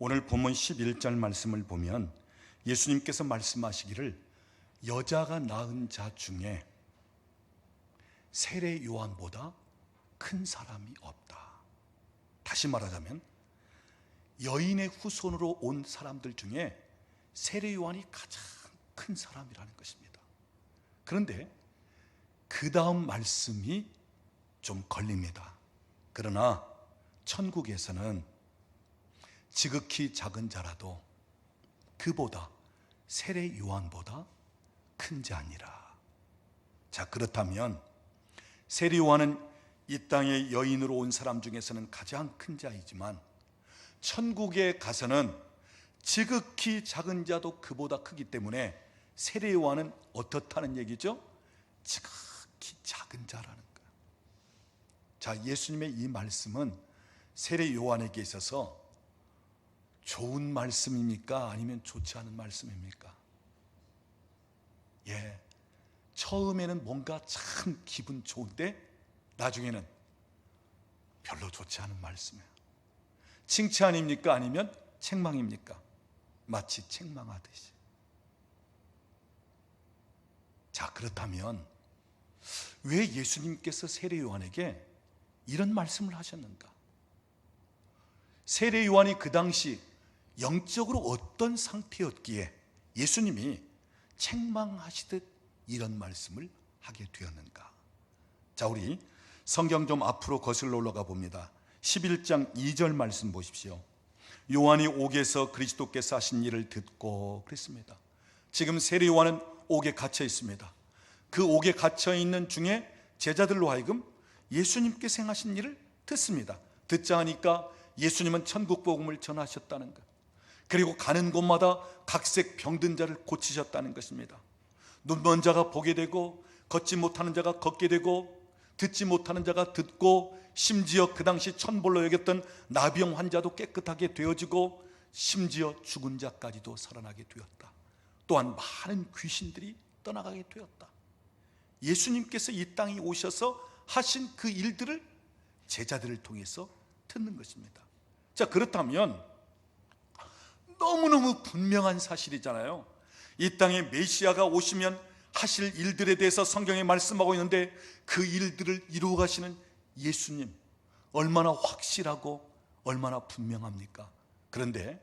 오늘 본문 11절 말씀을 보면 예수님께서 말씀하시기를 여자가 낳은 자 중에 세례 요한보다 큰 사람이 없다. 다시 말하자면 여인의 후손으로 온 사람들 중에 세례 요한이 가장 큰 사람이라는 것입니다. 그런데 그 다음 말씀이 좀 걸립니다. 그러나 천국에서는 지극히 작은 자라도 그보다 세례 요한보다 큰 자니라. 자, 그렇다면 세례 요한은 이 땅에 여인으로 온 사람 중에서는 가장 큰 자이지만 천국에 가서는 지극히 작은 자도 그보다 크기 때문에 세례 요한은 어떻다는 얘기죠? 지극히 작은 자라는 거예요. 자, 예수님의 이 말씀은 세례 요한에게 있어서 좋은 말씀입니까? 아니면 좋지 않은 말씀입니까? 처음에는 뭔가 참 기분 좋은데 나중에는 별로 좋지 않은 말씀이에요. 칭찬입니까? 아니면 책망입니까? 마치 책망하듯이. 자, 그렇다면 왜 예수님께서 세례 요한에게 이런 말씀을 하셨는가? 세례 요한이 그 당시 영적으로 어떤 상태였기에 예수님이 책망하시듯 이런 말씀을 하게 되었는가? 자, 우리 성경 좀 앞으로 거슬러 올라가 봅니다. 11장 2절 말씀 보십시오. 요한이 옥에서 그리스도께서 하신 일을 듣고 그랬습니다. 지금 세례 요한은 옥에 갇혀 있습니다. 그 옥에 갇혀 있는 중에 제자들로 하여금 예수님께서 행하신 일을 듣습니다. 듣자 하니까 예수님은 천국 복음을 전하셨다는 것, 그리고 가는 곳마다 각색 병든 자를 고치셨다는 것입니다. 눈먼 자가 보게 되고, 걷지 못하는 자가 걷게 되고, 듣지 못하는 자가 듣고, 심지어 그 당시 천벌로 여겼던 나병 환자도 깨끗하게 되어지고, 심지어 죽은 자까지도 살아나게 되었다. 또한 많은 귀신들이 떠나가게 되었다. 예수님께서 이 땅에 오셔서 하신 그 일들을 제자들을 통해서 듣는 것입니다. 자, 그렇다면 너무너무 분명한 사실이잖아요. 이 땅에 메시아가 오시면 하실 일들에 대해서 성경에 말씀하고 있는데 그 일들을 이루어 가시는 예수님, 얼마나 확실하고 얼마나 분명합니까? 그런데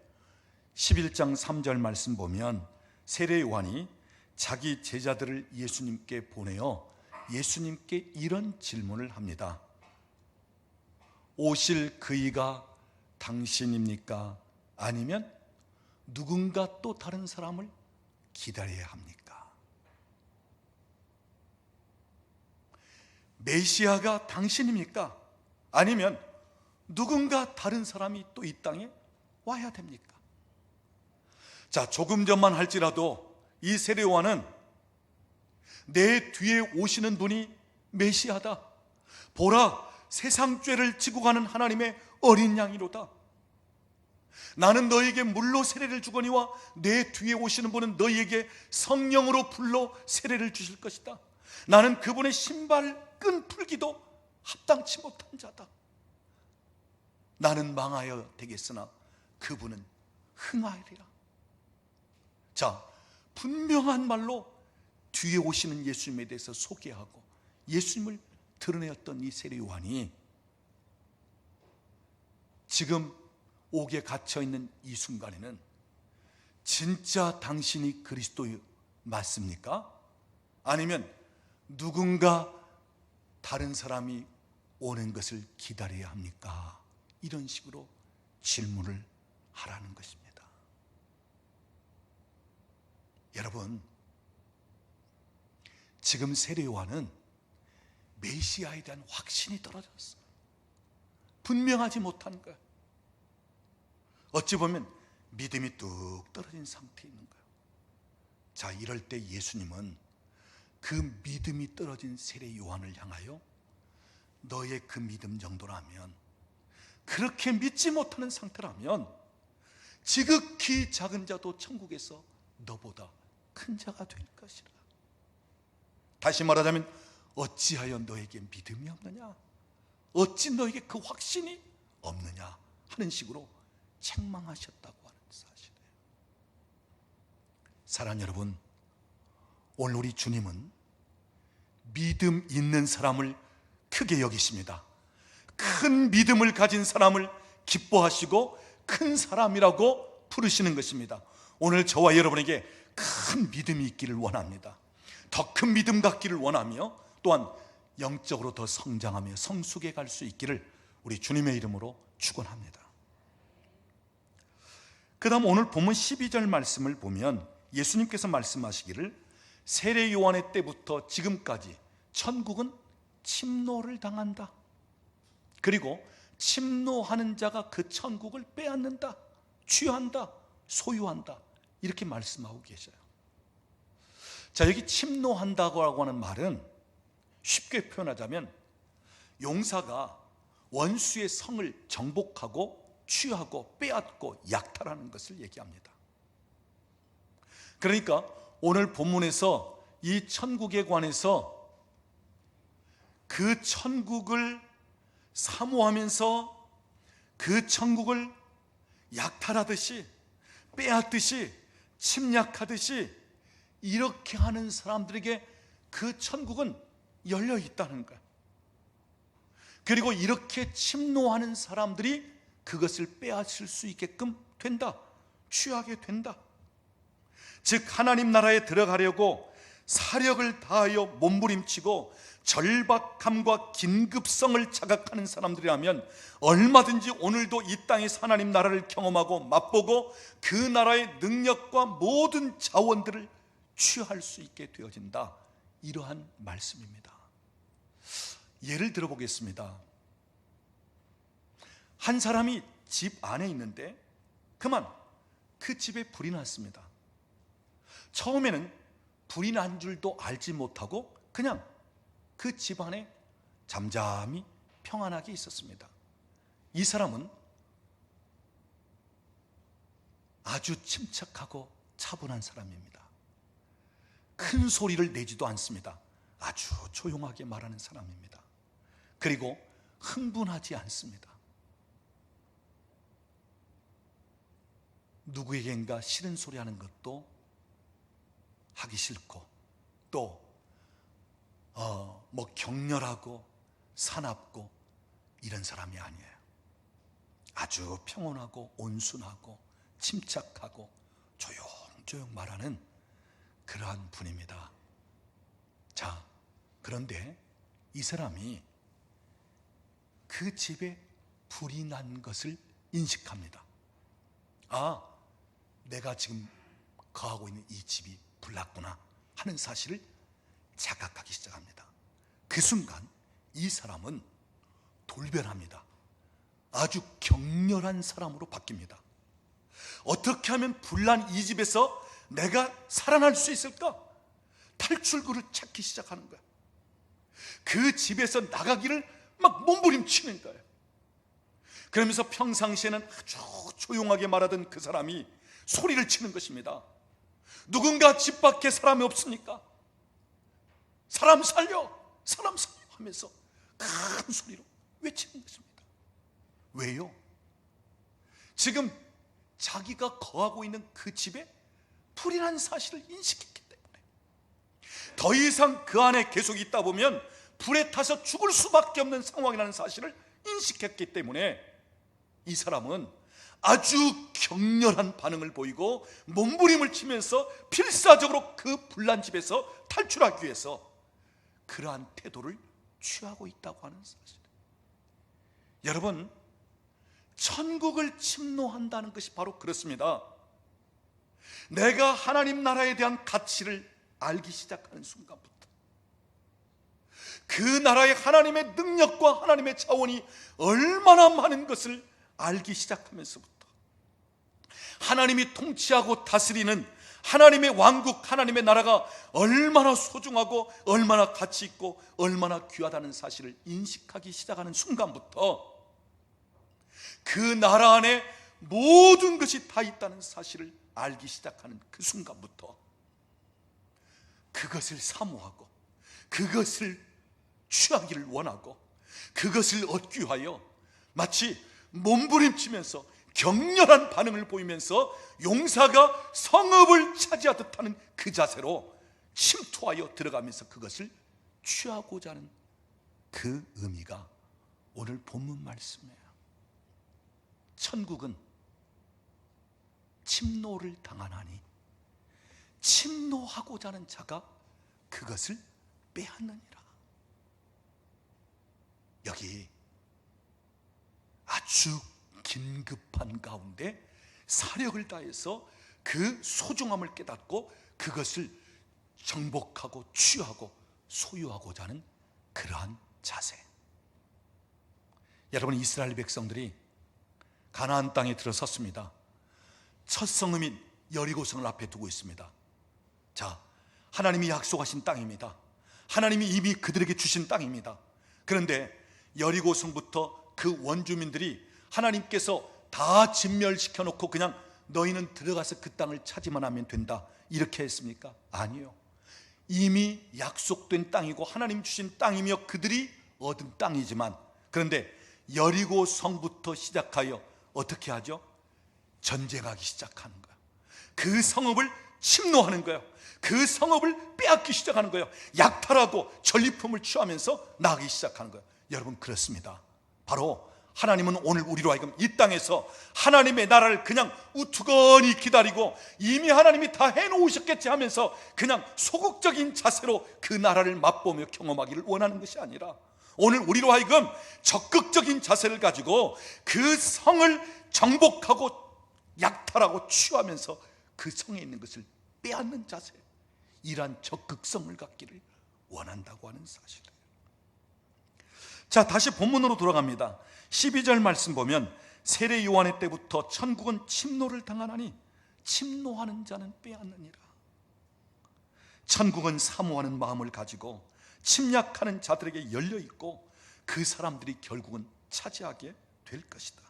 11장 3절 말씀 보면 세례 요한이 자기 제자들을 예수님께 보내어 예수님께 이런 질문을 합니다. 오실 그이가 당신입니까? 아니면 누군가 또 다른 사람을 기다려야 합니까? 메시아가 당신입니까? 아니면 누군가 다른 사람이 또 이 땅에 와야 됩니까? 자, 조금 전만 할지라도 이 세례 요한은 내 뒤에 오시는 분이 메시아다, 보라 세상 죄를 지고 가는 하나님의 어린 양이로다, 나는 너에게 물로 세례를 주거니와 내 뒤에 오시는 분은 너희에게 성령으로 불러 세례를 주실 것이다, 나는 그분의 신발 끈 풀기도 합당치 못한 자다, 나는 망하여 되겠으나 그분은 흥하리라. 자, 분명한 말로 뒤에 오시는 예수님에 대해서 소개하고 예수님을 드러내었던 이 세례 요한이 지금 옥에 갇혀있는 이 순간에는 진짜 당신이 그리스도 맞습니까? 아니면 누군가 다른 사람이 오는 것을 기다려야 합니까? 이런 식으로 질문을 하라는 것입니다. 여러분, 지금 세례 요한은 메시아에 대한 확신이 떨어졌어요. 분명하지 못한 거예요. 어찌 보면 믿음이 뚝 떨어진 상태에 있는 거예요. 자, 이럴 때 예수님은 그 믿음이 떨어진 세례 요한을 향하여 너의 그 믿음 정도라면, 그렇게 믿지 못하는 상태라면 지극히 작은 자도 천국에서 너보다 큰 자가 될 것이라. 다시 말하자면 어찌하여 너에게 믿음이 없느냐, 어찌 너에게 그 확신이 없느냐 하는 식으로 책망하셨다고 하는 사실이에요. 사랑하는 여러분, 오늘 우리 주님은 믿음 있는 사람을 크게 여기십니다. 큰 믿음을 가진 사람을 기뻐하시고 큰 사람이라고 부르시는 것입니다. 오늘 저와 여러분에게 큰 믿음이 있기를 원합니다. 더 큰 믿음 갖기를 원하며 또한 영적으로 더 성장하며 성숙해 갈 수 있기를 우리 주님의 이름으로 축원합니다. 그 다음 오늘 본문 12절 말씀을 보면 예수님께서 말씀하시기를 세례 요한의 때부터 지금까지 천국은 침노를 당한다. 그리고 침노하는 자가 그 천국을 빼앗는다, 취한다, 소유한다, 이렇게 말씀하고 계셔요. 자, 여기 침노한다고 하는 말은 쉽게 표현하자면 용사가 원수의 성을 정복하고 취하고 빼앗고 약탈하는 것을 얘기합니다. 그러니까 오늘 본문에서 이 천국에 관해서 그 천국을 사모하면서 그 천국을 약탈하듯이 빼앗듯이 침략하듯이 이렇게 하는 사람들에게 그 천국은 열려 있다는 거예요. 그리고 이렇게 침노하는 사람들이 그것을 빼앗을 수 있게끔 된다, 취하게 된다. 즉 하나님 나라에 들어가려고 사력을 다하여 몸부림치고 절박함과 긴급성을 자각하는 사람들이라면 얼마든지 오늘도 이 땅에서 하나님 나라를 경험하고 맛보고 그 나라의 능력과 모든 자원들을 취할 수 있게 되어진다, 이러한 말씀입니다. 예를 들어보겠습니다. 한 사람이 집 안에 있는데 그만 그 집에 불이 났습니다. 처음에는 불이 난 줄도 알지 못하고 그냥 그 집 안에 잠잠히 평안하게 있었습니다. 이 사람은 아주 침착하고 차분한 사람입니다. 큰 소리를 내지도 않습니다. 아주 조용하게 말하는 사람입니다. 그리고 흥분하지 않습니다. 누구에겐가 싫은 소리 하는 것도 하기 싫고 또 격렬하고 사납고 이런 사람이 아니에요. 아주 평온하고 온순하고 침착하고 조용조용 말하는 그러한 분입니다. 자, 그런데 이 사람이 그 집에 불이 난 것을 인식합니다. 아, 내가 지금 거하고 있는 이 집이 불났구나 하는 사실을 자각하기 시작합니다. 그 순간 이 사람은 돌변합니다. 아주 격렬한 사람으로 바뀝니다. 어떻게 하면 불난 이 집에서 내가 살아날 수 있을까? 탈출구를 찾기 시작하는 거야. 그 집에서 나가기를 막 몸부림치는 거예요. 그러면서 평상시에는 아주 조용하게 말하던 그 사람이 소리를 치는 것입니다. 누군가 집 밖에 사람이 없습니까? 사람 살려! 사람 살려! 하면서 큰 소리로 외치는 것입니다. 왜요? 지금 자기가 거하고 있는 그 집에 불이 난 사실을 인식했기 때문에 더 이상 그 안에 계속 있다 보면 불에 타서 죽을 수밖에 없는 상황이라는 사실을 인식했기 때문에 이 사람은 아주 격렬한 반응을 보이고 몸부림을 치면서 필사적으로 그 불난 집에서 탈출하기 위해서 그러한 태도를 취하고 있다고 하는 사실. 여러분, 천국을 침노한다는 것이 바로 그렇습니다. 내가 하나님 나라에 대한 가치를 알기 시작하는 순간부터 그 나라의 하나님의 능력과 하나님의 자원이 얼마나 많은 것을 알기 시작하면서부터 하나님이 통치하고 다스리는 하나님의 왕국, 하나님의 나라가 얼마나 소중하고 얼마나 가치 있고 얼마나 귀하다는 사실을 인식하기 시작하는 순간부터 그 나라 안에 모든 것이 다 있다는 사실을 알기 시작하는 그 순간부터 그것을 사모하고 그것을 취하기를 원하고 그것을 얻기 위하여 마치 몸부림치면서 격렬한 반응을 보이면서 용사가 성읍을 차지하듯 하는 그 자세로 침투하여 들어가면서 그것을 취하고자 하는 그 의미가 오늘 본문 말씀이에요. 천국은 침노를 당하나니 침노하고자 하는 자가 그것을 빼앗느니라. 여기 아주 긴급한 가운데 사력을 다해서 그 소중함을 깨닫고 그것을 정복하고 취하고 소유하고자 하는 그러한 자세. 여러분, 이스라엘 백성들이 가나안 땅에 들어섰습니다. 첫 성읍인 여리고성을 앞에 두고 있습니다. 자, 하나님이 약속하신 땅입니다. 하나님이 이미 그들에게 주신 땅입니다. 그런데 여리고성부터 그 원주민들이 하나님께서 다 진멸시켜 놓고 그냥 너희는 들어가서 그 땅을 차지만 하면 된다, 이렇게 했습니까? 아니요. 이미 약속된 땅이고 하나님 주신 땅이며 그들이 얻은 땅이지만, 그런데 여리고 성부터 시작하여 어떻게 하죠? 전쟁하기 시작하는 거예요. 그 성읍을 침노하는 거예요. 그 성읍을 빼앗기 시작하는 거예요. 약탈하고 전리품을 취하면서 나가기 시작하는 거예요. 여러분, 그렇습니다. 바로 하나님은 오늘 우리로 하여금 이 땅에서 하나님의 나라를 그냥 우두커니 기다리고 이미 하나님이 다 해놓으셨겠지 하면서 그냥 소극적인 자세로 그 나라를 맛보며 경험하기를 원하는 것이 아니라, 오늘 우리로 하여금 적극적인 자세를 가지고 그 성을 정복하고 약탈하고 취하면서 그 성에 있는 것을 빼앗는 자세, 이러한 적극성을 갖기를 원한다고 하는 사실이에요. 자, 다시 본문으로 돌아갑니다. 12절 말씀 보면 세례 요한의 때부터 천국은 침노를 당하나니 침노하는 자는 빼앗느니라. 천국은 사모하는 마음을 가지고 침략하는 자들에게 열려있고 그 사람들이 결국은 차지하게 될 것이다.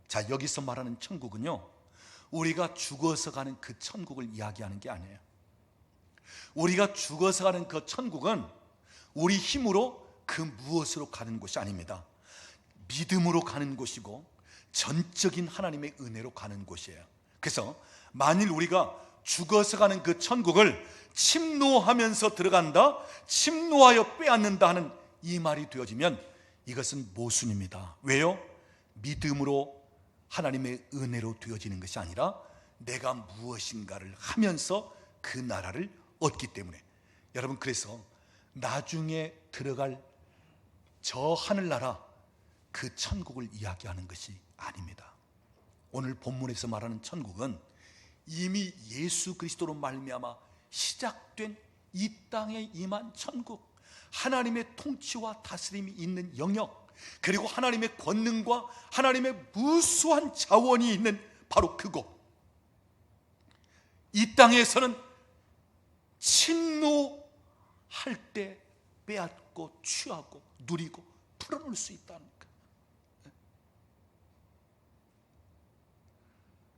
자, 여기서 말하는 천국은요, 우리가 죽어서 가는 그 천국을 이야기하는 게 아니에요. 우리가 죽어서 가는 그 천국은 우리 힘으로 그 무엇으로 가는 곳이 아닙니다. 믿음으로 가는 곳이고 전적인 하나님의 은혜로 가는 곳이에요. 그래서 만일 우리가 죽어서 가는 그 천국을 침노하면서 들어간다, 침노하여 빼앗는다 하는 이 말이 되어지면 이것은 모순입니다. 왜요? 믿음으로 하나님의 은혜로 되어지는 것이 아니라 내가 무엇인가를 하면서 그 나라를 얻기 때문에. 여러분, 그래서 나중에 들어갈 저 하늘나라, 그 천국을 이야기하는 것이 아닙니다. 오늘 본문에서 말하는 천국은 이미 예수 그리스도로 말미암아 시작된 이 땅에 임한 천국, 하나님의 통치와 다스림이 있는 영역, 그리고 하나님의 권능과 하나님의 무수한 자원이 있는 바로 그곳. 이 땅에서는 침노할 때 빼앗고 취하고 누리고 풀어놓을 수 있다는 거예요.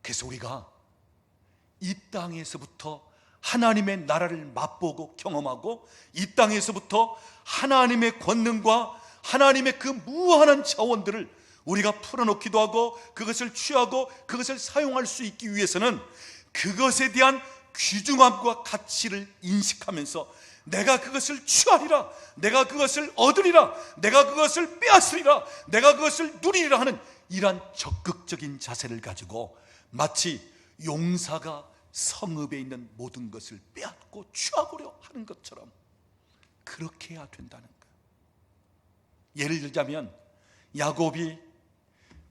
그래서 우리가 이 땅에서부터 하나님의 나라를 맛보고 경험하고 이 땅에서부터 하나님의 권능과 하나님의 그 무한한 자원들을 우리가 풀어놓기도 하고 그것을 취하고 그것을 사용할 수 있기 위해서는 그것에 대한 귀중함과 가치를 인식하면서 내가 그것을 취하리라, 내가 그것을 얻으리라, 내가 그것을 빼앗으리라, 내가 그것을 누리리라 하는 이러한 적극적인 자세를 가지고 마치 용사가 성읍에 있는 모든 것을 빼앗고 취하고려 하는 것처럼 그렇게 해야 된다는 거예요. 예를 들자면 야곱이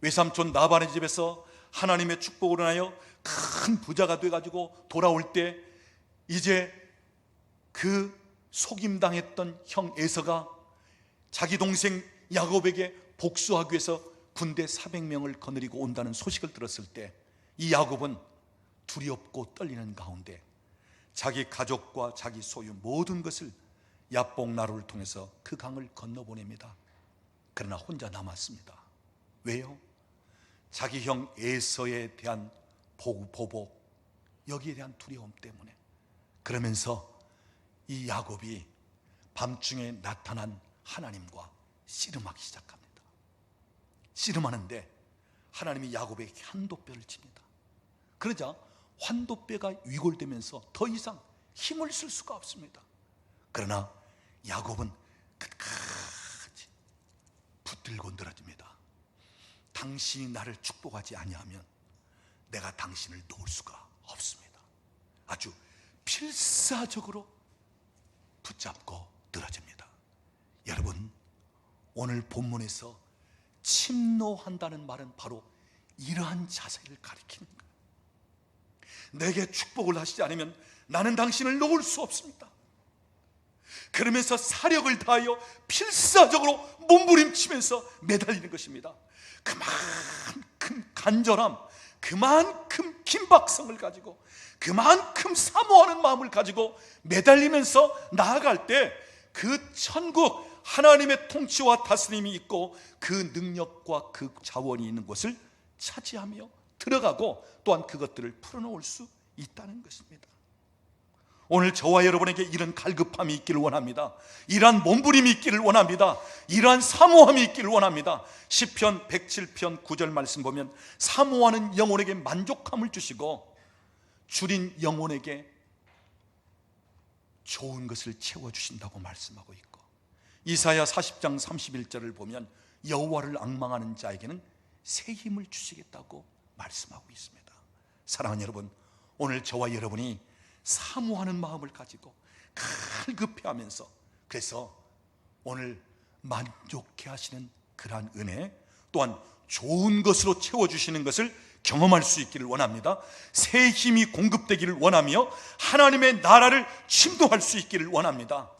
외삼촌 라반의 집에서 하나님의 축복을 인하여 큰 부자가 돼가지고 돌아올 때 이제 그 속임당했던 형 에서가 자기 동생 야곱에게 복수하기 위해서 군대 400명을 거느리고 온다는 소식을 들었을 때 이 야곱은 두렵고 떨리는 가운데 자기 가족과 자기 소유 모든 것을 야복나루를 통해서 그 강을 건너보냅니다. 그러나 혼자 남았습니다. 왜요? 자기 형 에서에 대한 보복, 여기에 대한 두려움 때문에. 그러면서 이 야곱이 밤중에 나타난 하나님과 씨름하기 시작합니다. 씨름하는데 하나님이 야곱에게 환도뼈를 칩니다. 그러자 환도뼈가 위골되면서 더 이상 힘을 쓸 수가 없습니다. 그러나 야곱은 끝까지 붙들고 늘어집니다. 당신이 나를 축복하지 아니하면 내가 당신을 놓을 수가 없습니다. 아주 필사적으로 붙잡고 늘어집니다. 여러분, 오늘 본문에서 침노한다는 말은 바로 이러한 자세를 가리키는 거예요. 내게 축복을 하시지 않으면 나는 당신을 놓을 수 없습니다. 그러면서 사력을 다하여 필사적으로 몸부림치면서 매달리는 것입니다. 그만큼 간절함, 그만큼 긴박성을 가지고, 그만큼 사모하는 마음을 가지고 매달리면서 나아갈 때 그 천국, 하나님의 통치와 다스림이 있고 그 능력과 그 자원이 있는 곳을 차지하며 들어가고 또한 그것들을 풀어놓을 수 있다는 것입니다. 오늘 저와 여러분에게 이런 갈급함이 있기를 원합니다. 이러한 몸부림이 있기를 원합니다. 이러한 사모함이 있기를 원합니다. 시편 107편 9절 말씀 보면 사모하는 영혼에게 만족함을 주시고 줄인 영혼에게 좋은 것을 채워주신다고 말씀하고 있고, 이사야 40장 31절을 보면 여호와를 앙망하는 자에게는 새 힘을 주시겠다고 말씀하고 있습니다. 사랑하는 여러분, 오늘 저와 여러분이 사모하는 마음을 가지고 갈급해하면서, 그래서 오늘 만족해 하시는 그러한 은혜, 또한 좋은 것으로 채워주시는 것을 경험할 수 있기를 원합니다. 새 힘이 공급되기를 원하며 하나님의 나라를 침노할 수 있기를 원합니다.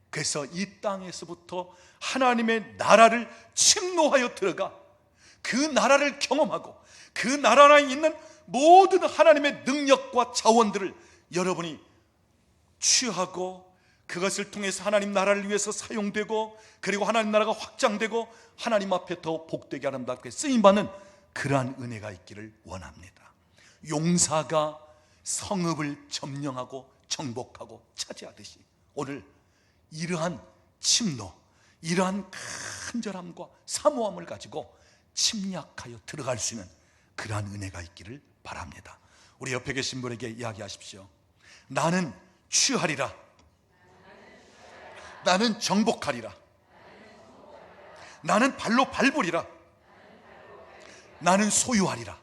그래서 이 땅에서부터 하나님의 나라를 침노하여 들어가 그 나라를 경험하고 그 나라에 있는 모든 하나님의 능력과 자원들을 여러분이 취하고 그것을 통해서 하나님 나라를 위해서 사용되고, 그리고 하나님 나라가 확장되고 하나님 앞에 더 복되게 아름답게 쓰임받는 그러한 은혜가 있기를 원합니다. 용사가 성읍을 점령하고 정복하고 차지하듯이 오늘 이러한 침노, 이러한 간절함과 사모함을 가지고 침략하여 들어갈 수 있는 그러한 은혜가 있기를 바랍니다. 우리 옆에 계신 분에게 이야기하십시오. 나는 취하리라. 나는 정복하리라. 나는 발로 밟으리라. 나는 소유하리라.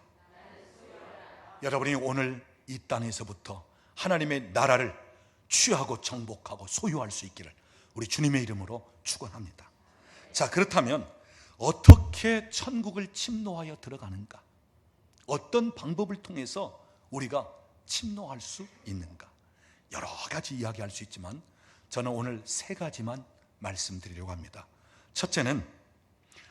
여러분이 오늘 이 땅에서부터 하나님의 나라를 취하고 정복하고 소유할 수 있기를 우리 주님의 이름으로 축원합니다. 자, 그렇다면 어떻게 천국을 침노하여 들어가는가? 어떤 방법을 통해서 우리가 침노할 수 있는가? 여러 가지 이야기할 수 있지만 저는 오늘 세 가지만 말씀드리려고 합니다. 첫째는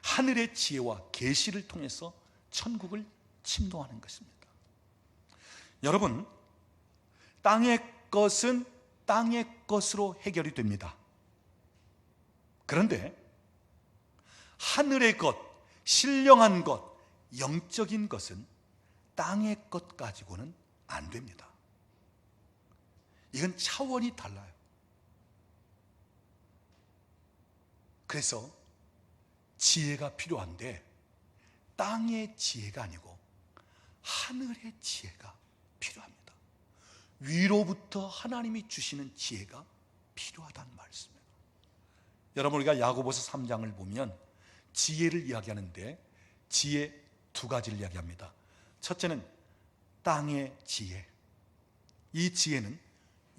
하늘의 지혜와 계시를 통해서 천국을 침노하는 것입니다. 여러분, 땅의 것은 땅의 것으로 해결이 됩니다. 그런데 하늘의 것, 신령한 것, 영적인 것은 땅의 것 가지고는 안 됩니다. 이건 차원이 달라요. 그래서 지혜가 필요한데 땅의 지혜가 아니고 하늘의 지혜가 필요합니다. 위로부터 하나님이 주시는 지혜가 필요하다는 말씀이에요. 여러분, 우리가 야고보서 3장을 보면 지혜를 이야기하는데 지혜 두 가지를 이야기합니다. 첫째는 땅의 지혜. 이 지혜는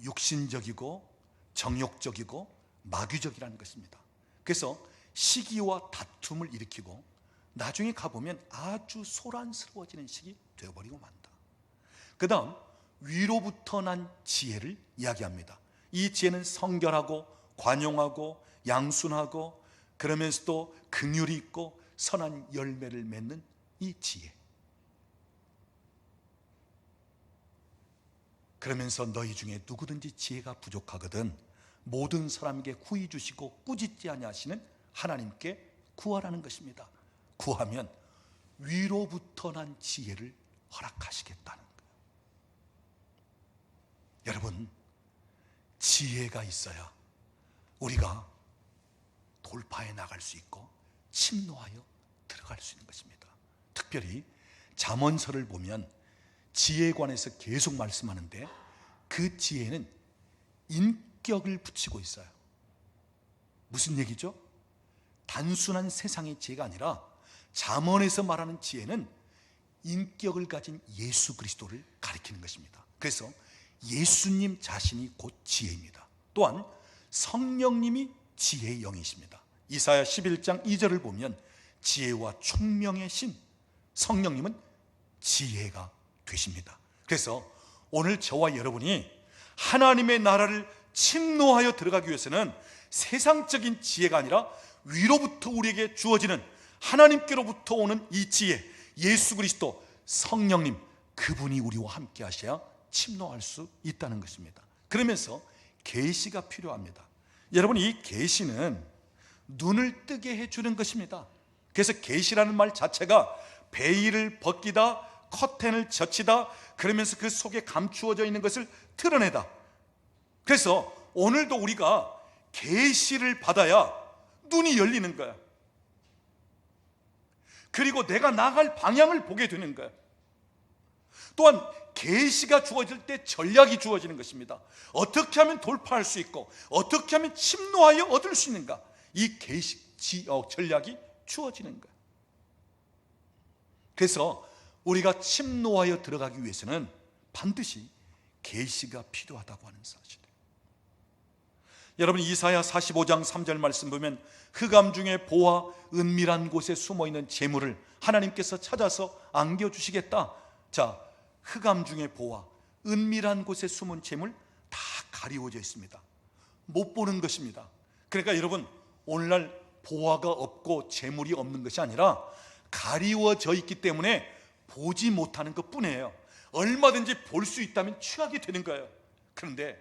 육신적이고 정욕적이고 마귀적이라는 것입니다. 그래서 시기와 다툼을 일으키고 나중에 가보면 아주 소란스러워지는 식이 되어버리고 만다. 그 다음 위로부터 난 지혜를 이야기합니다. 이 지혜는 성결하고 관용하고 양순하고 그러면서도 긍휼이 있고 선한 열매를 맺는 이 지혜. 그러면서 너희 중에 누구든지 지혜가 부족하거든 모든 사람에게 후히 주시고 꾸짖지 아니하시는 하나님께 구하라는 것입니다. 구하면 위로부터 난 지혜를 허락하시겠다는 거예요. 여러분, 지혜가 있어야 우리가 돌파해 나갈 수 있고 침노하여 들어갈 수 있는 것입니다. 특별히 잠언서를 보면 지혜에 관해서 계속 말씀하는데 그 지혜는 인격을 붙이고 있어요. 무슨 얘기죠? 단순한 세상의 지혜가 아니라 잠언에서 말하는 지혜는 인격을 가진 예수 그리스도를 가리키는 것입니다. 그래서 예수님 자신이 곧 지혜입니다. 또한 성령님이 지혜의 영이십니다. 이사야 11장 2절을 보면 지혜와 총명의 신 성령님은 지혜가 되십니다. 그래서 오늘 저와 여러분이 하나님의 나라를 침노하여 들어가기 위해서는 세상적인 지혜가 아니라 위로부터 우리에게 주어지는 하나님께로부터 오는 이 지혜, 예수 그리스도 성령님, 그분이 우리와 함께 하셔야 침노할 수 있다는 것입니다. 그러면서 계시가 필요합니다. 여러분, 이 계시는 눈을 뜨게 해주는 것입니다. 그래서 계시라는 말 자체가 베일을 벗기다, 커튼을 젖히다, 그러면서 그 속에 감추어져 있는 것을 드러내다. 그래서 오늘도 우리가 계시를 받아야 눈이 열리는 거야. 그리고 내가 나갈 방향을 보게 되는 거야. 또한 계시가 주어질 때 전략이 주어지는 것입니다. 어떻게 하면 돌파할 수 있고 어떻게 하면 침노하여 얻을 수 있는가, 이 계시 전략이 주어지는 거야. 그래서 우리가 침노하여 들어가기 위해서는 반드시 계시가 필요하다고 하는 사실이에요. 여러분, 이사야 45장 3절 말씀 보면 흑암 중에 보화 은밀한 곳에 숨어있는 재물을 하나님께서 찾아서 안겨주시겠다. 자, 흑암 중에 보화 은밀한 곳에 숨은 재물 다 가리워져 있습니다. 못 보는 것입니다. 그러니까 여러분, 오늘날 보화가 없고 재물이 없는 것이 아니라 가리워져 있기 때문에 보지 못하는 것뿐이에요. 얼마든지 볼 수 있다면 취하게 되는 거예요. 그런데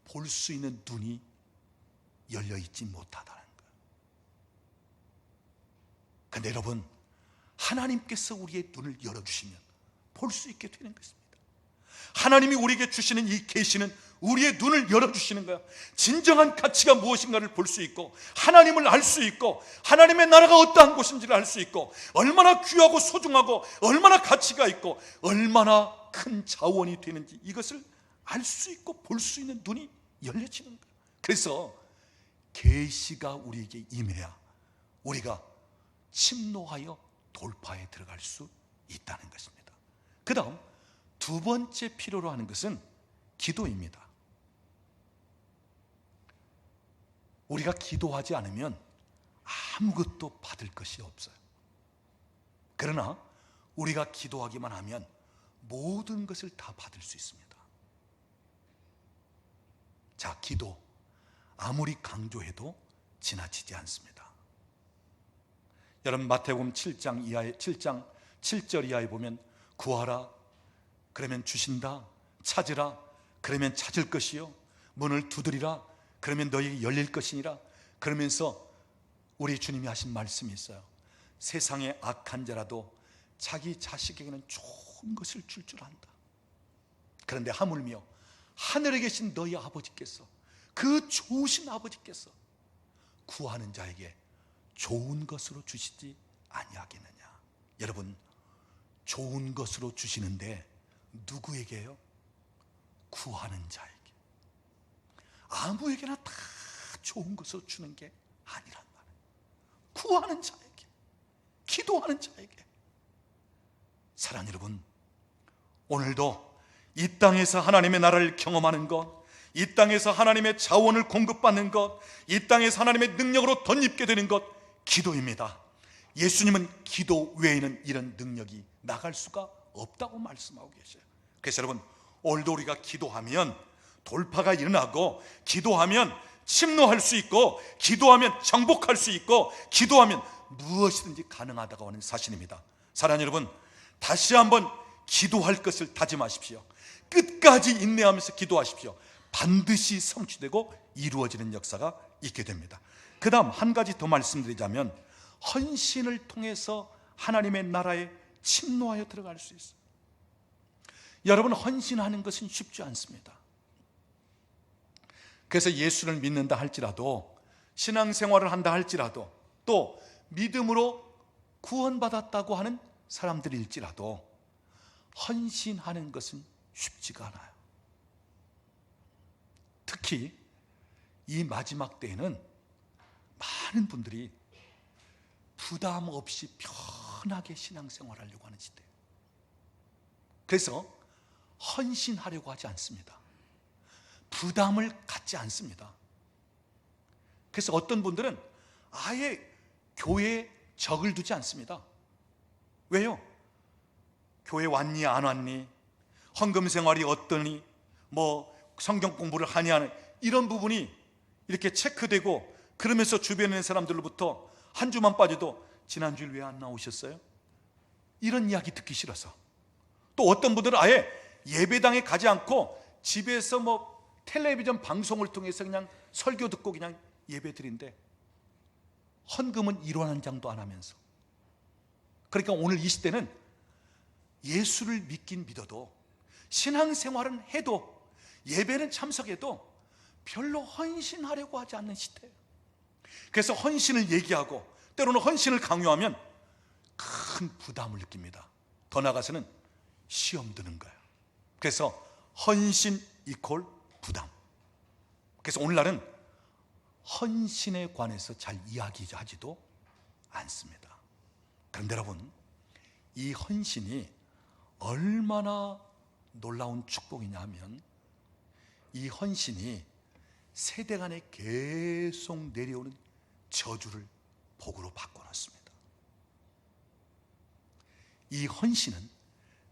볼 수 있는 눈이 열려있지 못하다는 거예요. 그런데 여러분, 하나님께서 우리의 눈을 열어주시면 볼 수 있게 되는 것입니다. 하나님이 우리에게 주시는 이 계시는 우리의 눈을 열어주시는 거야. 진정한 가치가 무엇인가를 볼 수 있고, 하나님을 알 수 있고, 하나님의 나라가 어떠한 곳인지를 알 수 있고, 얼마나 귀하고 소중하고 얼마나 가치가 있고 얼마나 큰 자원이 되는지 이것을 알 수 있고 볼 수 있는 눈이 열려지는 거야. 그래서 계시가 우리에게 임해야 우리가 침노하여 돌파에 들어갈 수 있다는 것입니다. 그 다음 두 번째 필요로 하는 것은 기도입니다. 우리가 기도하지 않으면 아무것도 받을 것이 없어요. 그러나 우리가 기도하기만 하면 모든 것을 다 받을 수 있습니다. 자, 기도 아무리 강조해도 지나치지 않습니다. 여러분, 마태복음 7장 7절 이하에 보면 구하라 그러면 주신다, 찾으라 그러면 찾을 것이요, 문을 두드리라 그러면 너희에게 열릴 것이니라. 그러면서 우리 주님이 하신 말씀이 있어요. 세상에 악한 자라도 자기 자식에게는 좋은 것을 줄 안다. 그런데 하물며 하늘에 계신 너희 아버지께서, 그 좋으신 아버지께서 구하는 자에게 좋은 것으로 주시지 아니하겠느냐. 여러분, 좋은 것으로 주시는데 누구에게요? 구하는 자에게. 아무에게나 다 좋은 것으로 주는 게 아니란 말이에요. 구하는 자에게, 기도하는 자에게. 사랑하는 여러분, 오늘도 이 땅에서 하나님의 나라를 경험하는 것, 이 땅에서 하나님의 자원을 공급받는 것, 이 땅에서 하나님의 능력으로 덧입게 되는 것, 기도입니다. 예수님은 기도 외에는 이런 능력이 나갈 수가 없다고 말씀하고 계셔요. 그래서 여러분, 오늘도 우리가 기도하면 돌파가 일어나고, 기도하면 침노할 수 있고, 기도하면 정복할 수 있고, 기도하면 무엇이든지 가능하다고 하는 사실입니다. 사랑하는 여러분, 다시 한번 기도할 것을 다짐하십시오. 끝까지 인내하면서 기도하십시오. 반드시 성취되고 이루어지는 역사가 있게 됩니다. 그 다음 한 가지 더 말씀드리자면, 헌신을 통해서 하나님의 나라에 침노하여 들어갈 수 있어요. 여러분, 헌신하는 것은 쉽지 않습니다. 그래서 예수를 믿는다 할지라도, 신앙생활을 한다 할지라도, 또 믿음으로 구원받았다고 하는 사람들일지라도 헌신하는 것은 쉽지가 않아요. 특히 이 마지막 때에는 많은 분들이 부담 없이 편하게 신앙생활하려고 하는 시대예요. 그래서 헌신하려고 하지 않습니다. 부담을 갖지 않습니다. 그래서 어떤 분들은 아예 교회에 적을 두지 않습니다. 왜요? 교회 왔니 안 왔니, 헌금 생활이 어떠니, 성경 공부를 하니 안 하니, 이런 부분이 이렇게 체크되고, 그러면서 주변에 있는 사람들로부터 한 주만 빠져도 지난주일 왜 안 나오셨어요? 이런 이야기 듣기 싫어서. 또 어떤 분들은 아예 예배당에 가지 않고 집에서 텔레비전 방송을 통해서 그냥 설교 듣고 그냥 예배 드린대. 헌금은 1원 한 장도 안 하면서. 그러니까 오늘 이 시대는 예수를 믿긴 믿어도, 신앙생활은 해도, 예배는 참석해도 별로 헌신하려고 하지 않는 시대예요. 그래서 헌신을 얘기하고 때로는 헌신을 강요하면 큰 부담을 느낍니다. 더 나아가서는 시험 드는 거예요. 그래서 헌신 이퀄 부담. 그래서 오늘날은 헌신에 관해서 잘 이야기하지도 않습니다. 그런데 여러분, 이 헌신이 얼마나 놀라운 축복이냐 하면, 이 헌신이 세대 간에 계속 내려오는 저주를 복으로 바꿔놨습니다. 이 헌신은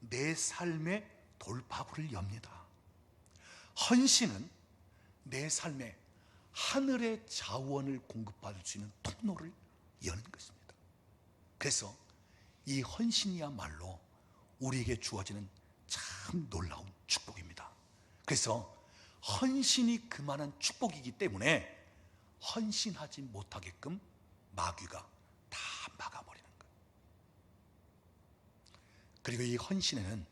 내 삶의 돌파구를 엽니다. 헌신은 내 삶에 하늘의 자원을 공급받을 수 있는 통로를 여는 것입니다. 그래서 이 헌신이야말로 우리에게 주어지는 참 놀라운 축복입니다. 그래서 헌신이 그만한 축복이기 때문에 헌신하지 못하게끔 마귀가 다 막아버리는 거예요. 그리고 이 헌신에는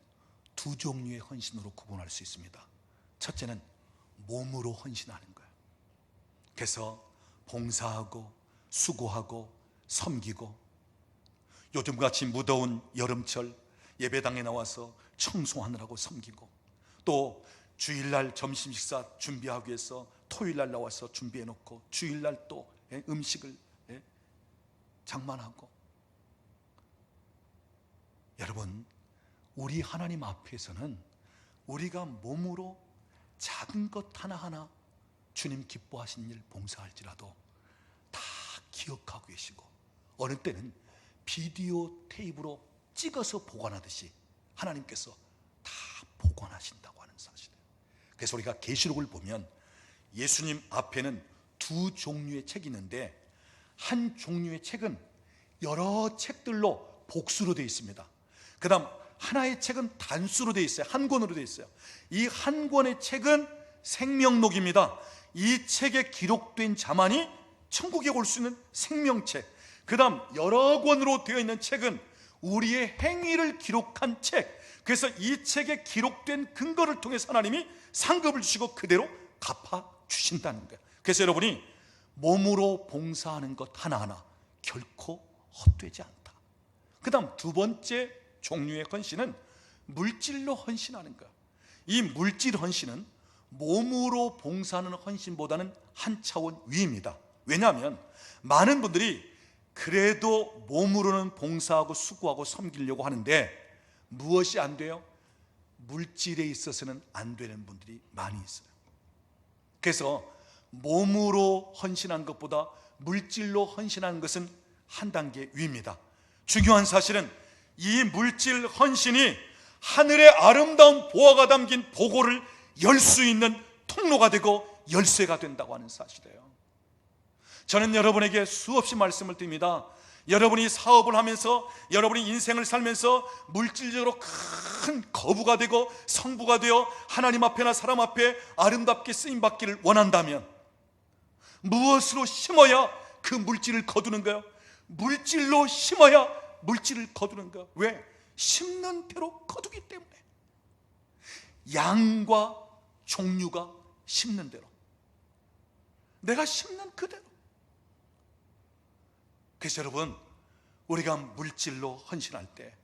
두 종류의 헌신으로 구분할 수 있습니다. 첫째는 몸으로 헌신하는 거예요. 그래서 봉사하고 수고하고 섬기고, 요즘같이 무더운 여름철 예배당에 나와서 청소하느라고 섬기고, 또 주일날 점심 식사 준비하기 위해서 토요일날 나와서 준비해놓고, 주일날 또 음식을 장만하고. 여러분, 우리 하나님 앞에서는 우리가 몸으로 작은 것 하나하나 주님 기뻐하신 일 봉사할지라도 다 기억하고 계시고, 어느 때는 비디오 테이프로 찍어서 보관하듯이 하나님께서 다 보관하신다고 하는 사실이에요. 그래서 우리가 계시록을 보면 예수님 앞에는 두 종류의 책이 있는데, 한 종류의 책은 여러 책들로 복수로 되어 있습니다. 그 다음 하나의 책은 단수로 되어 있어요. 한 권으로 되어 있어요. 이 한 권의 책은 생명록입니다. 이 책에 기록된 자만이 천국에 올 수 있는 생명책. 그 다음 여러 권으로 되어 있는 책은 우리의 행위를 기록한 책. 그래서 이 책에 기록된 근거를 통해서 하나님이 상급을 주시고 그대로 갚아주신다는 거예요. 그래서 여러분이 몸으로 봉사하는 것 하나하나 결코 헛되지 않다. 그 다음 두 번째 종류의 헌신은 물질로 헌신하는 거예요. 이 물질 헌신은 몸으로 봉사하는 헌신보다는 한 차원 위입니다. 왜냐하면 많은 분들이 그래도 몸으로는 봉사하고 수고하고 섬기려고 하는데 무엇이 안 돼요? 물질에 있어서는 안 되는 분들이 많이 있어요. 그래서 몸으로 헌신한 것보다 물질로 헌신하는 것은 한 단계 위입니다. 중요한 사실은 이 물질 헌신이 하늘의 아름다운 보화가 담긴 보고를 열 수 있는 통로가 되고 열쇠가 된다고 하는 사실이에요. 저는 여러분에게 수없이 말씀을 드립니다. 여러분이 사업을 하면서, 여러분이 인생을 살면서 물질적으로 큰 거부가 되고 성부가 되어 하나님 앞에나 사람 앞에 아름답게 쓰임받기를 원한다면 무엇으로 심어야 그 물질을 거두는 거예요? 물질로 심어야 물질을 거두는 거예요. 왜? 심는 대로 거두기 때문에. 양과 종류가 심는 대로, 내가 심는 그대로. 그래서 여러분, 우리가 물질로 헌신할 때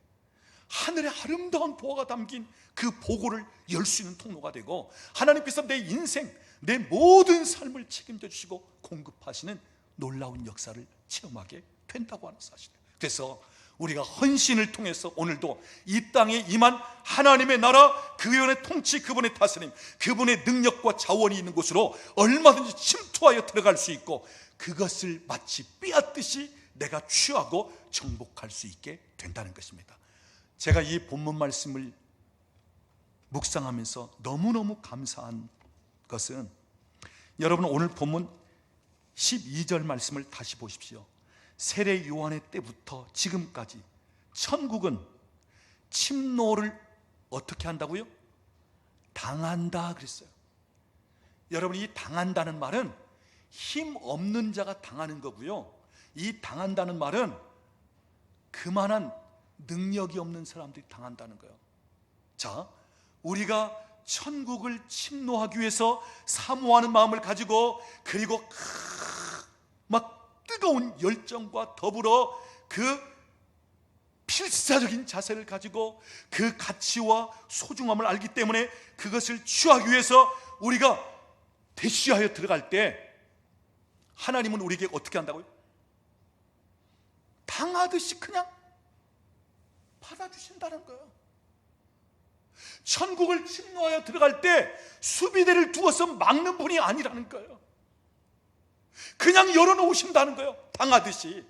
하늘의 아름다운 보화가 담긴 그 보고를 열 수 있는 통로가 되고, 하나님께서 내 인생, 내 모든 삶을 책임져 주시고 공급하시는 놀라운 역사를 체험하게 된다고 하는 사실이에요. 그래서 우리가 헌신을 통해서 오늘도 이 땅에 임한 하나님의 나라, 그분의 통치, 그분의 다스림, 그분의 능력과 자원이 있는 곳으로 얼마든지 침투하여 들어갈 수 있고, 그것을 마치 빼앗듯이 내가 취하고 정복할 수 있게 된다는 것입니다. 제가 이 본문 말씀을 묵상하면서 너무너무 감사한 것은, 여러분 오늘 본문 12절 말씀을 다시 보십시오. 세례 요한의 때부터 지금까지 천국은 침노를 어떻게 한다고요? 당한다 그랬어요. 여러분, 이 당한다는 말은 힘 없는 자가 당하는 거고요, 이 당한다는 말은 그만한 능력이 없는 사람들이 당한다는 거예요. 자, 우리가 천국을 침노하기 위해서 사모하는 마음을 가지고, 그리고 막 뜨거운 열정과 더불어 그 필사적인 자세를 가지고 그 가치와 소중함을 알기 때문에 그것을 취하기 위해서 우리가 대시하여 들어갈 때, 하나님은 우리에게 어떻게 한다고요? 당하듯이 그냥 받아주신다는 거예요. 천국을 침노하여 들어갈 때 수비대를 두어서 막는 분이 아니라는 거예요. 그냥 열어놓으신다는 거예요, 당하듯이.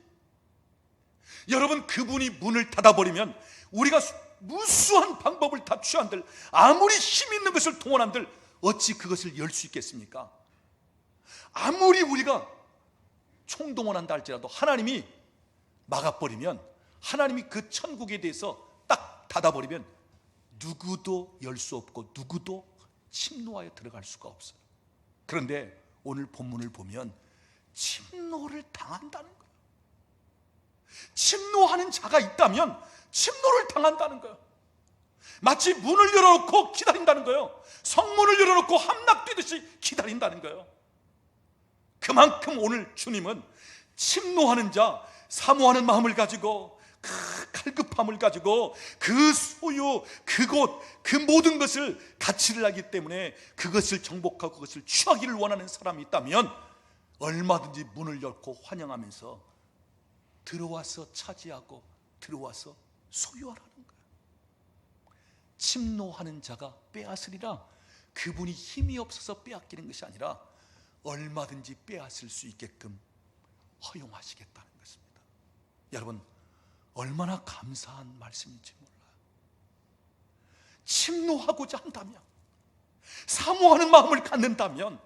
여러분, 그분이 문을 닫아버리면 우리가 무수한 방법을 다 취한들, 아무리 힘 있는 것을 동원한들 어찌 그것을 열 수 있겠습니까? 아무리 우리가 총동원한다 할지라도 하나님이 막아버리면, 하나님이 그 천국에 대해서 딱 닫아버리면 누구도 열 수 없고 누구도 침노하여 들어갈 수가 없어요. 그런데 오늘 본문을 보면 침노를 당한다는 거예요. 침노하는 자가 있다면 침노를 당한다는 거예요. 마치 문을 열어놓고 기다린다는 거예요. 성문을 열어놓고 함락되듯이 기다린다는 거예요. 그만큼 오늘 주님은 침노하는 자, 사모하는 마음을 가지고, 그 갈급함을 가지고, 그 소유, 그곳, 그 모든 것을 가치를 하기 때문에 그것을 정복하고 그것을 취하기를 원하는 사람이 있다면 얼마든지 문을 열고 환영하면서 들어와서 차지하고 들어와서 소유하라는 거예요. 침노하는 자가 빼앗으리라. 그분이 힘이 없어서 빼앗기는 것이 아니라 얼마든지 빼앗을 수 있게끔 허용하시겠다는 것입니다. 여러분, 얼마나 감사한 말씀인지 몰라요. 침노하고자 한다면, 사모하는 마음을 갖는다면,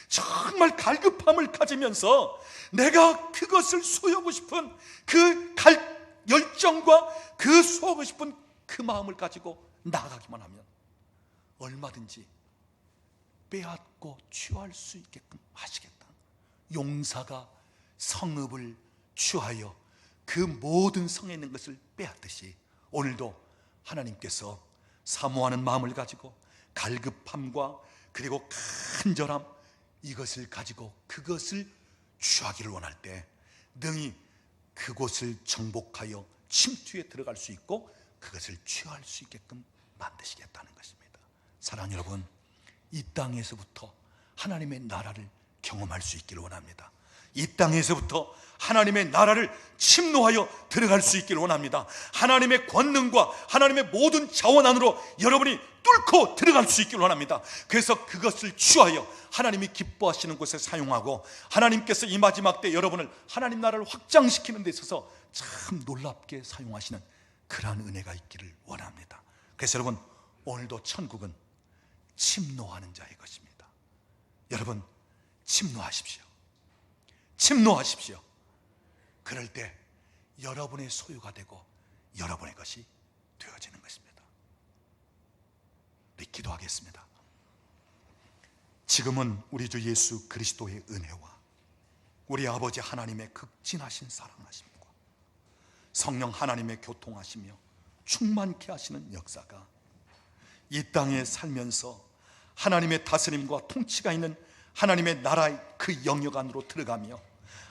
정말 갈급함을 가지면서 내가 그것을 소유하고 싶은 그 열정과 그 소유하고 싶은 그 마음을 가지고 나아가기만 하면 얼마든지 빼앗고 취할 수 있게끔 하시겠다. 용사가 성읍을 취하여 그 모든 성에 있는 것을 빼앗듯이 오늘도 하나님께서 사모하는 마음을 가지고 갈급함과 그리고 간절함, 이것을 가지고 그것을 취하기를 원할 때 능히 그곳을 정복하여 침투에 들어갈 수 있고 그것을 취할 수 있게끔 만드시겠다는 것입니다. 사랑하는 여러분, 이 땅에서부터 하나님의 나라를 경험할 수 있기를 원합니다. 이 땅에서부터 하나님의 나라를 침노하여 들어갈 수 있기를 원합니다. 하나님의 권능과 하나님의 모든 자원 안으로 여러분이 뚫고 들어갈 수 있기를 원합니다. 그래서 그것을 취하여 하나님이 기뻐하시는 곳에 사용하고, 하나님께서 이 마지막 때 여러분을 하나님 나라를 확장시키는 데 있어서 참 놀랍게 사용하시는 그러한 은혜가 있기를 원합니다. 그래서 여러분, 오늘도 천국은 침노하는 자의 것입니다. 여러분, 침노하십시오. 침노하십시오. 그럴 때 여러분의 소유가 되고 여러분의 것이 되어지는 것입니다. 우리 기도하겠습니다. 지금은 우리 주 예수 그리스도의 은혜와 우리 아버지 하나님의 극진하신 사랑하심과 성령 하나님의 교통하시며 충만케 하시는 역사가 이 땅에 살면서 하나님의 다스림과 통치가 있는 하나님의 나라의 그 영역 안으로 들어가며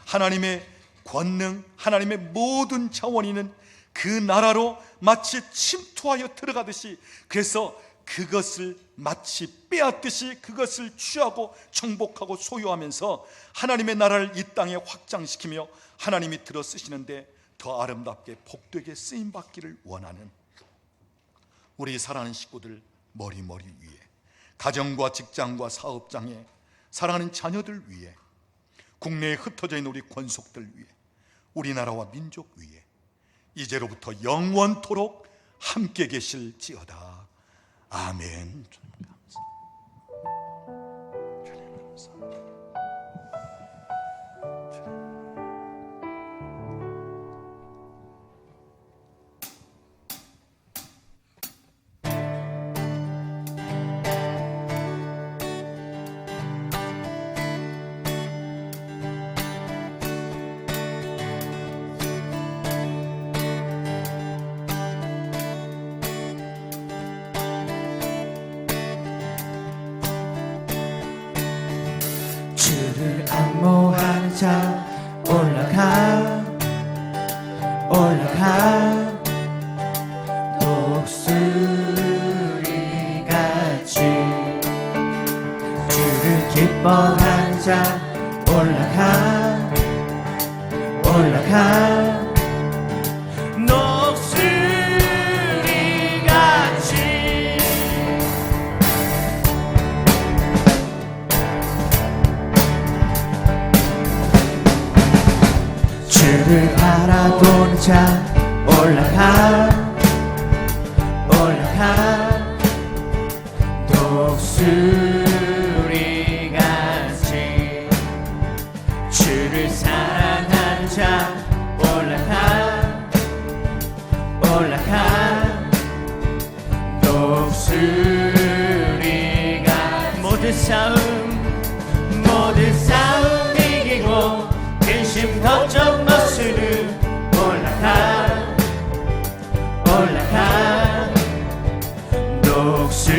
하나님의 권능, 하나님의 모든 자원이는 그 나라로 마치 침투하여 들어가듯이, 그래서 그것을 마치 빼앗듯이 그것을 취하고 정복하고 소유하면서 하나님의 나라를 이 땅에 확장시키며 하나님이 들어 쓰시는데 더 아름답게 복되게 쓰임받기를 원하는 우리 사랑하는 식구들 머리 위에, 가정과 직장과 사업장에 사랑하는 자녀들 위에, 국내에 흩어져 있는 우리 권속들 위에, 우리나라와 민족 위에 이제로부터 영원토록 함께 계실지어다. 아멘. 주를 안모하는 자 올라가 독수리같이, 주를 기뻐하는 자 올라가 녹수리같이. 주를 바라보는 자 올라가 독수리같이, 주를 사랑하는 자 올라가 독수리가. 모든 싸움 이기고 근심 걱정 없으는 올라가 독수리같이.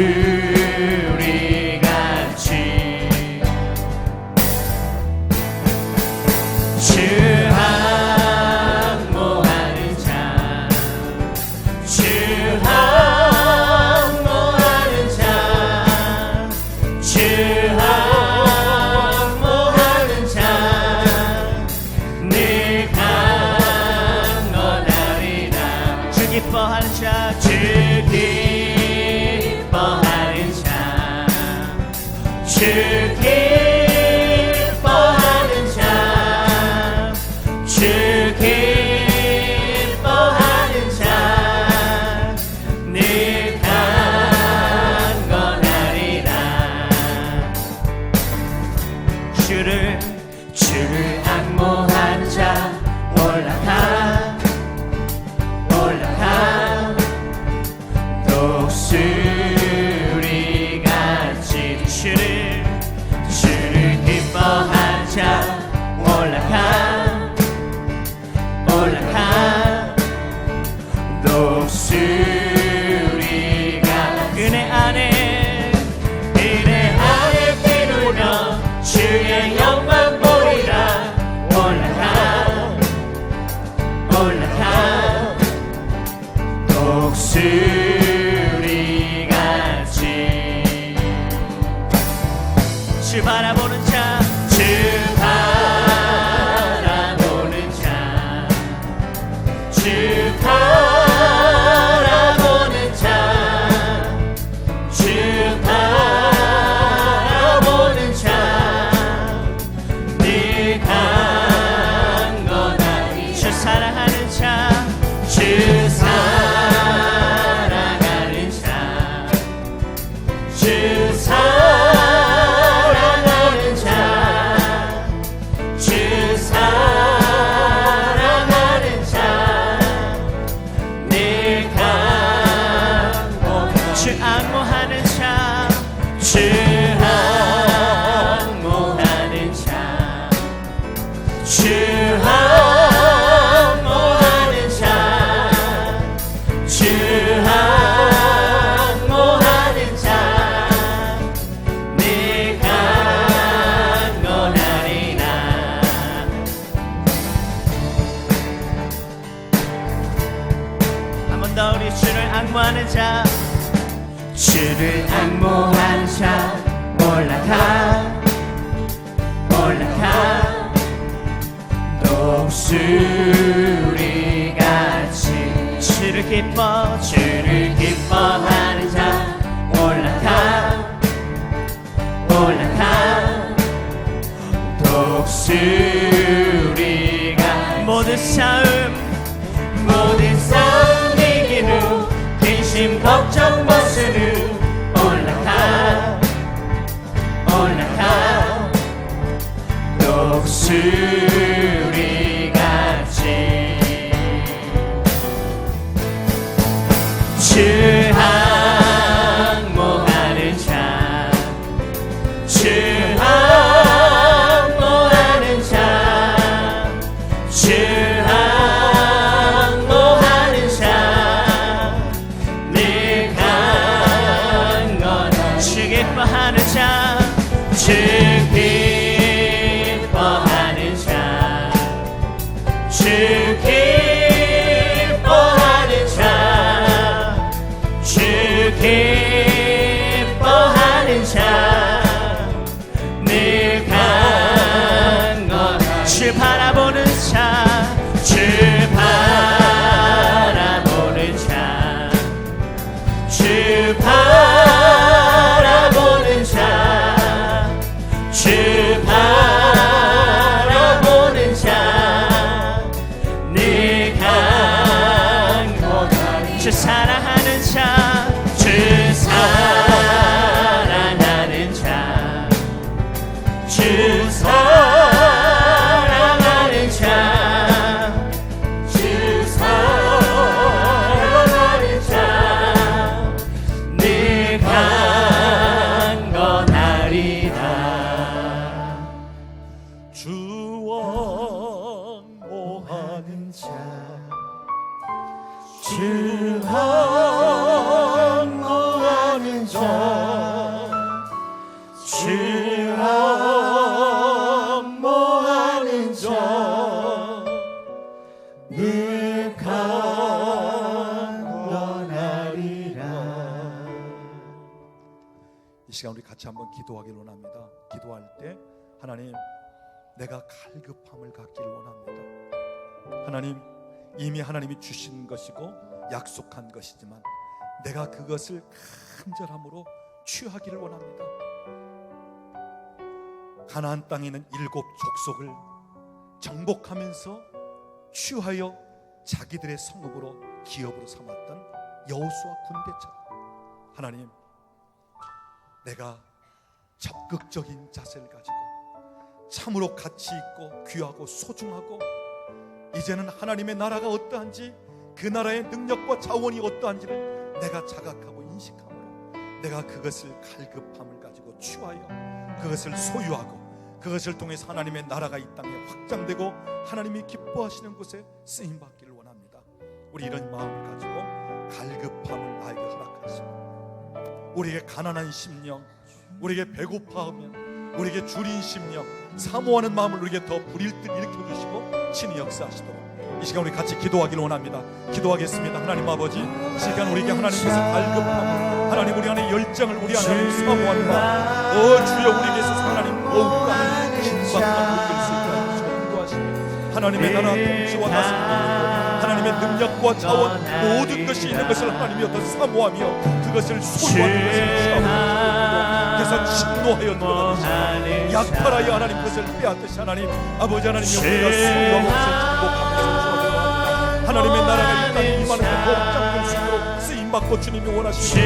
주 항모하는 자, 주 항모하는 자, 주 항모하는 자, 늘 강건하리라. 주 기뻐하는 자, 주 기뻐하는 자, 주 기뻐하는 자, 주 기뻐하는 자, 늘 강건하리라. 주를 악모하는 자 올라가 독수리같이. 주를 기뻐하는 자 올라가 독수리가. 은혜 안에 뛰놀며 주의 영광 보이라. 올라가 독수리같이. 주 바라보는 자, 주 바라보는 자, 주 바라보는 자, 주 바라보는 자, 늘 강건하리. 주 사랑하는 자, 주 사랑하는 자, 주 사랑하는 자, 주 사랑하는 자, 늘 강건하리. 주 악모하는 자, 주 악모하는 자, 주 항모하는 자, 주 항모하는 자, 늘 강건하리라. 우리 주를 악무하는 자, 주를 악무하는 자 올라가 올라가 독수리같이 주를 기뻐하는 자 올라가 올라가 독수리가 모든 싸움 이긴 후 근심 걱정 벗은 후 올라가 올라가 독수리같이 주 항모하는 자, 주 항모하는 자, 주 항모하는 자, 늘 강건한 주 기뻐하는 자, 주 기뻐하는 자, 주 기뻐하는 자, 주 기뻐하는 자, 늘 강건한 주 바라보는 자, 주 바라보는 자, 주 바라보는 자, 주 바라보는 자, 늘 강건한 주 사랑하는 자, 주 사랑하는 자, 주 사랑하는 자, 주 사랑하는 자, 늘 강건하리라. 주 왕모하는 자, 주 항모하는 자, 주 항모하는 자, 늘 강건하리라. 이 시간 우리 같이 한번 기도하길 원합니다. 기도할 때 하나님, 내가 갈급함을 갖기를 원합니다. 하나님, 이미 하나님이 주신 것이고 약속한 것이지만 내가 그것을 간절함으로 취하기를 원합니다. 가나안 땅에 있는 7 족속을 정복하면서 취하여 자기들의 성읍으로 기업으로 삼았던 여호수아 군대처럼 하나님, 내가 적극적인 자세를 가지고 참으로 가치 있고 귀하고 소중하고 이제는 하나님의 나라가 어떠한지, 그 나라의 능력과 자원이 어떠한지를 내가 자각하고 인식함으로 내가 그것을 갈급함을 가지고 취하여 그것을 소유하고 그것을 통해서 하나님의 나라가 이 땅에 확장되고 하나님이 기뻐하시는 곳에 쓰임받기를 원합니다. 우리 이런 마음을 가지고 갈급함을 나에게 허락하시고 우리에게 가난한 심령, 우리에게 배고파하면 우리에게 줄인 심령, 사모하는 마음을 우리에게 더 불일 듯 일으켜주시고 친히 역사하시도록 이 시간 우리 같이 기도하기를 원합니다. 기도하겠습니다. 하나님 아버지, 이 시간 우리에게 하나님께서 갈급함, 하나님 우리 안에 열정을, 우리 안에 사모하는 마음, 주여 우리에게서 하나님 더욱더 긴박함을 느낄 수 있게 하시고 기도하시며 하나님의 나라 통치와 다스림을, 하나님의 능력과 자원 모든 것이 있는 것을 하나님이 더 사모하며 그것을 소유하는 것을 취하고 그래서 진노하여 들어가듯이 약탈하여 하나님 그것을 빼앗듯이 하나님 아버지 하나님이 우리가 소유하고 그것을 정복하면서 주옵소서. 하나님의 나라가 이 땅에 임하는 데 복장될 수 있도록 쓰임받고 주님이 원하시는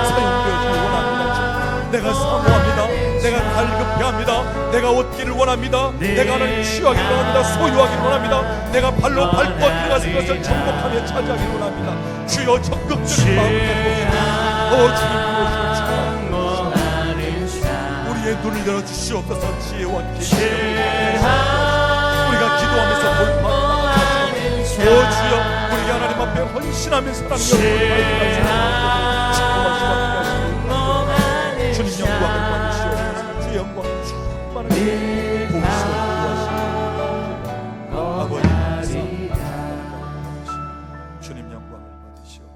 사용되어지기 원합니다. 내가 사모합니다. 내가 갈급해합니다. 내가 얻기를 원합니다. 내가 하나님 취하기를 원합니다. 소유하기를 원합니다. 내가 발로 밟고 들어가서 그것을 정복하며 차지하기를 원합니다. 주여 적극적인 마음을 가지고 주님 우리의 눈을 열어주시옵소서. 지혜와 계시옵소서. 우리가 기도하면서 돌파하는 주여 우리가 하나님 앞에 헌신하면서 하나님 옆에 주님 영광을 받으시옵소서. 주의 영광을 충만하게 보시옵소서. 아버지 주님 영광을 받으시옵소서.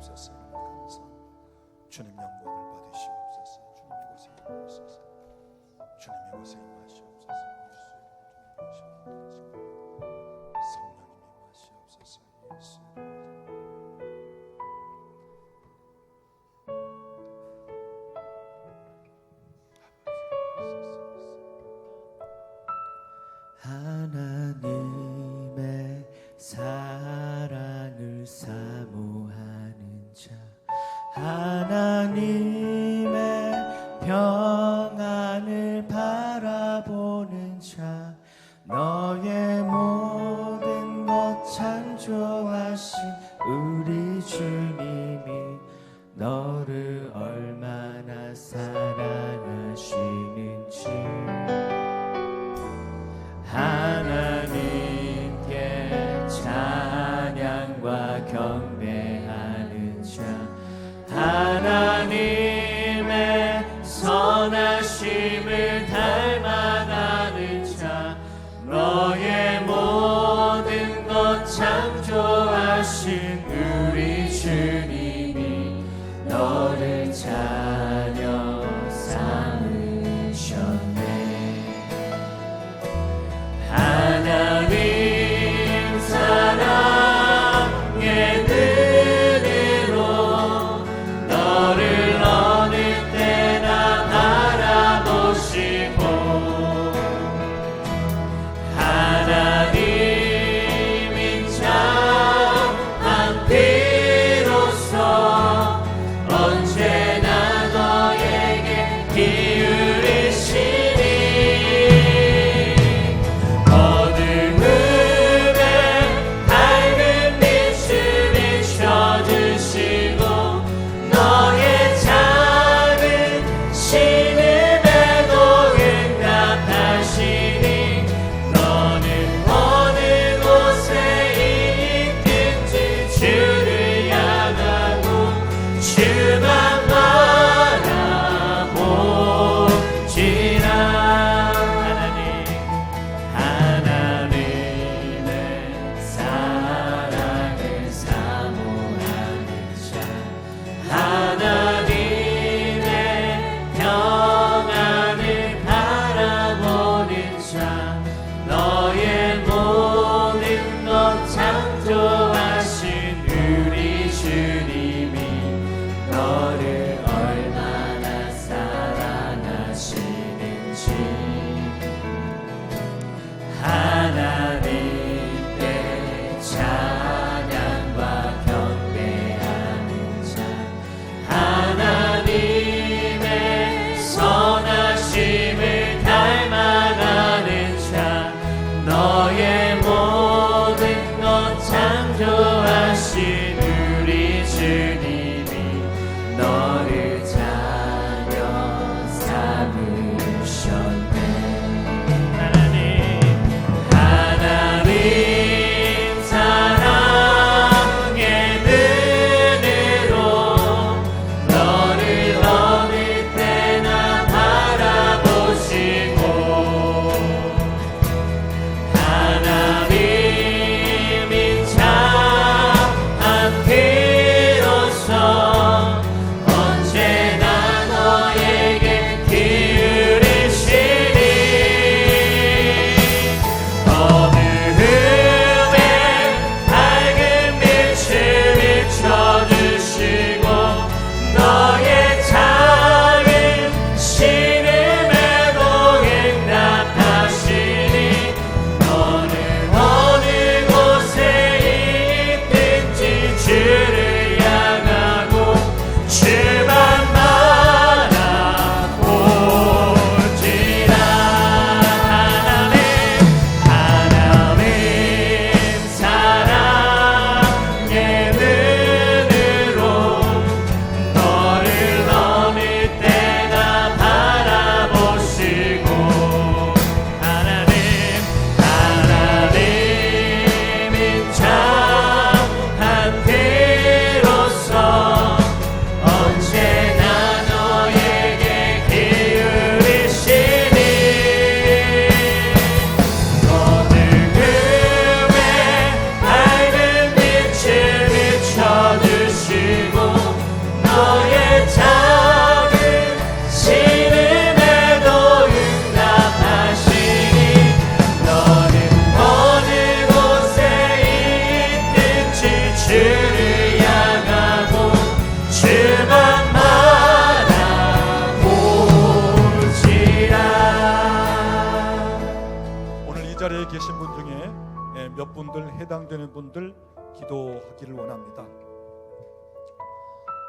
중에 몇 분들 해당되는 분들 기도하기를 원합니다.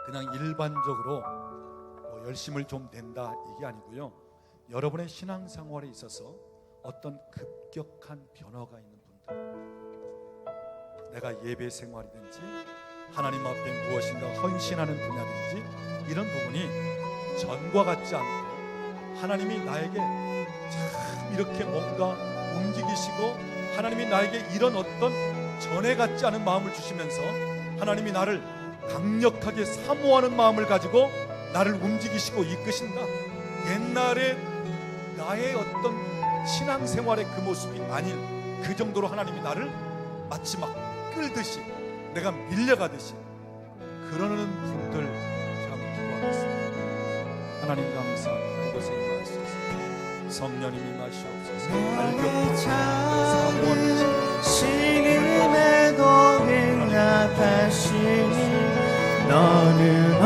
그냥 일반적으로 열심을 좀 낸다 이게 아니고요. 여러분의 신앙생활에 있어서 어떤 급격한 변화가 있는 분들, 내가 예배 생활이든지 하나님 앞에 무엇인가 헌신하는 분야든지 이런 부분이 전과 같지 않고 하나님이 나에게 참 이렇게 뭔가 움직이시고 하나님이 나에게 이런 어떤 전에 같지 않은 마음을 주시면서 하나님이 나를 강력하게 사모하는 마음을 가지고 나를 움직이시고 이끄신다. 옛날에 나의 어떤 신앙생활의 그 모습이 아닌 그 정도로 하나님이 나를 마치 막 끌듯이 내가 밀려가듯이 그러는 분들 한번 기도하겠습니다. 하나님 감사합니다. 이곳에 임하소서. 성령님 임하시옵소서. 발견하고 사모하는 신음에도 응답하시니 너는